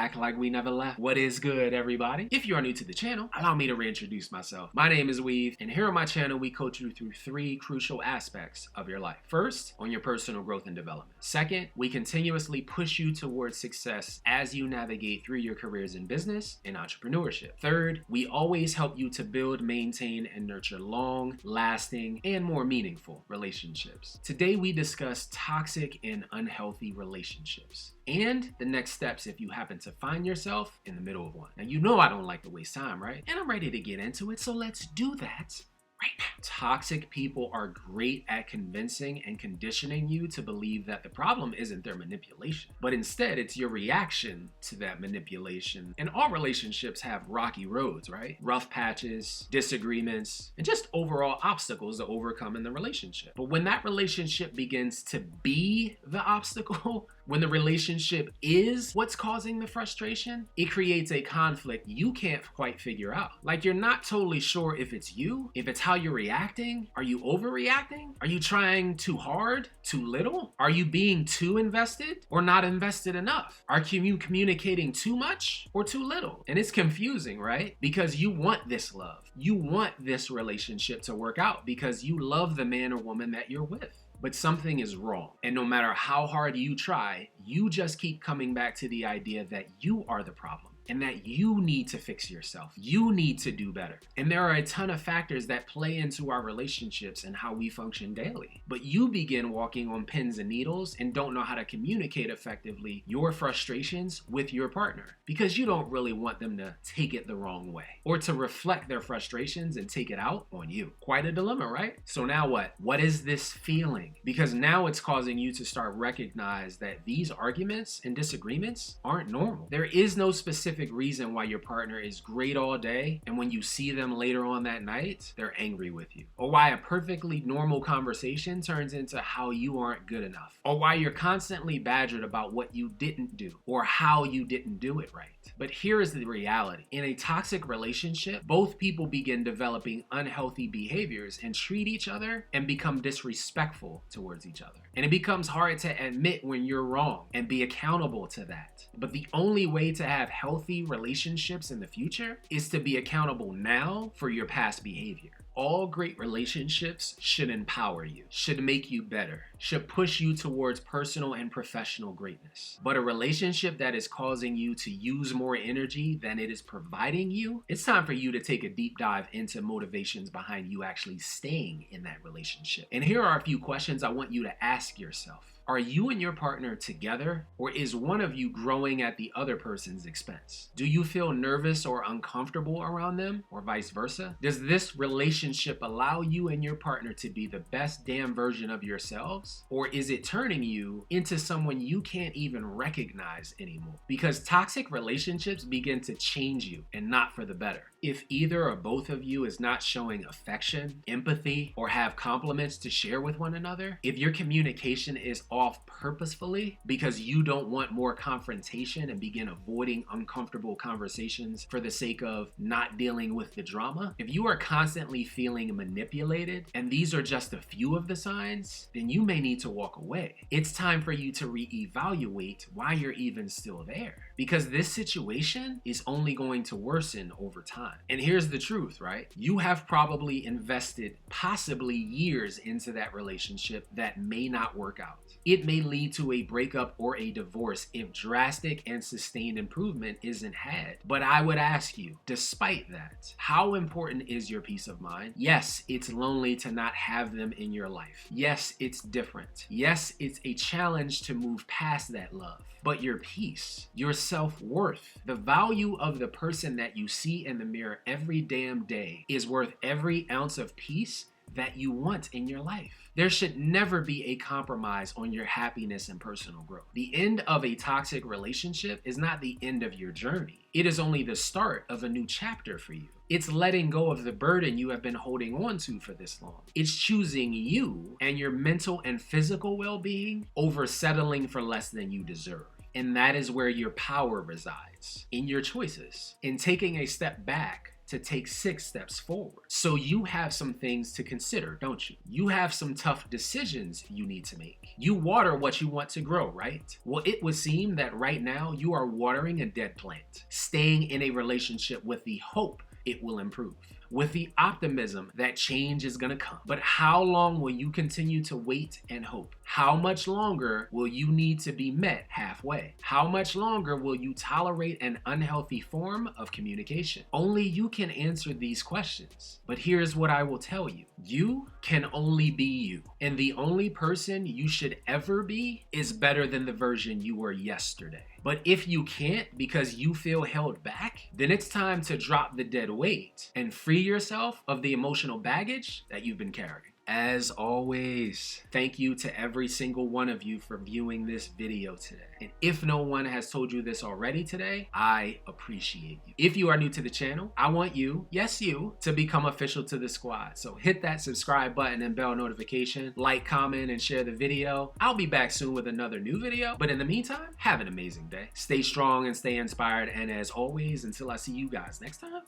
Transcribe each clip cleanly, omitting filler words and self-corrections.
back like we never left. What is good, everybody? If you are new to the channel, allow me to reintroduce myself. My name is Weave, and here on my channel, we coach you through 3 crucial aspects of your life. First, on your personal growth and development. Second, we continuously push you towards success as you navigate through your careers in business and entrepreneurship. Third, we always help you to build, maintain, and nurture long, lasting, and more meaningful relationships. Today, we discuss toxic and unhealthy relationships and the next steps if you happen to find yourself in the middle of one. Now, you know I don't like to waste time, right? And I'm ready to get into it, so let's do that right now. Toxic people are great at convincing and conditioning you to believe that the problem isn't their manipulation, but instead it's your reaction to that manipulation. And all relationships have rocky roads, right? Rough patches, disagreements, and just overall obstacles to overcome in the relationship. But when that relationship begins to be the obstacle, when the relationship is what's causing the frustration, it creates a conflict you can't quite figure out. Like, you're not totally sure if it's you, if it's how you're reacting. Are you overreacting? Are you trying too hard, too little? Are you being too invested or not invested enough? Are you communicating too much or too little? And it's confusing, right? Because you want this love. You want this relationship to work out because you love the man or woman that you're with. But something is wrong. And no matter how hard you try, you just keep coming back to the idea that you are the problem and that you need to fix yourself. You need to do better. And there are a ton of factors that play into our relationships and how we function daily. But you begin walking on pins and needles and don't know how to communicate effectively your frustrations with your partner because you don't really want them to take it the wrong way or to reflect their frustrations and take it out on you. Quite a dilemma, right? So now what? What is this feeling? Because now it's causing you to start recognize that these arguments and disagreements aren't normal. There is no specific reason why your partner is great all day and when you see them later on that night, they're angry with you. Or why a perfectly normal conversation turns into how you aren't good enough. Or why you're constantly badgered about what you didn't do or how you didn't do it right. But here is the reality. In a toxic relationship, both people begin developing unhealthy behaviors and treat each other and become disrespectful towards each other. And it becomes hard to admit when you're wrong and be accountable to that. But the only way to have healthy relationships in the future is to be accountable now for your past behavior. All great relationships should empower you, should make you better, should push you towards personal and professional greatness. But a relationship that is causing you to use more energy than it is providing you, it's time for you to take a deep dive into motivations behind you actually staying in that relationship. And here are a few questions I want you to ask yourself. Are you and your partner together, or is one of you growing at the other person's expense? Do you feel nervous or uncomfortable around them, or vice versa? Does this relationship allow you and your partner to be the best damn version of yourselves, or is it turning you into someone you can't even recognize anymore? Because toxic relationships begin to change you, and not for the better. If either or both of you is not showing affection, empathy, or have compliments to share with one another, if your communication is off purposefully because you don't want more confrontation and begin avoiding uncomfortable conversations for the sake of not dealing with the drama, if you are constantly feeling manipulated and these are just a few of the signs, then you may need to walk away. It's time for you to reevaluate why you're even still there, because this situation is only going to worsen over time. And here's the truth, right? You have probably invested possibly years into that relationship that may not work out. It may lead to a breakup or a divorce if drastic and sustained improvement isn't had. But I would ask you, despite that, how important is your peace of mind? Yes, it's lonely to not have them in your life. Yes, it's different. Yes, it's a challenge to move past that love. But your peace, your self-worth, the value of the person that you see in the mirror every damn day is worth every ounce of peace that you want in your life. There should never be a compromise on your happiness and personal growth. The end of a toxic relationship is not the end of your journey. It is only the start of a new chapter for you. It's letting go of the burden you have been holding on to for this long. It's choosing you and your mental and physical well-being over settling for less than you deserve. And that is where your power resides, in your choices, in taking a step back to take 6 steps forward. So you have some things to consider, don't you? You have some tough decisions you need to make. You water what you want to grow, right? Well, it would seem that right now you are watering a dead plant, staying in a relationship with the hope it will improve, with the optimism that change is gonna come. But how long will you continue to wait and hope? How much longer will you need to be met halfway? How much longer will you tolerate an unhealthy form of communication? Only you can answer these questions. But here's what I will tell you. You can only be you. And the only person you should ever be is better than the version you were yesterday. But if you can't because you feel held back, then it's time to drop the dead weight and free yourself of the emotional baggage that you've been carrying. As always, thank you to every single one of you for viewing this video today. And if no one has told you this already today, I appreciate you. If you are new to the channel, I want you, yes you, to become official to the squad. So hit that subscribe button and bell notification, like, comment, and share the video. I'll be back soon with another new video. But in the meantime, have an amazing day. Stay strong and stay inspired. And as always, until I see you guys next time,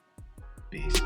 peace.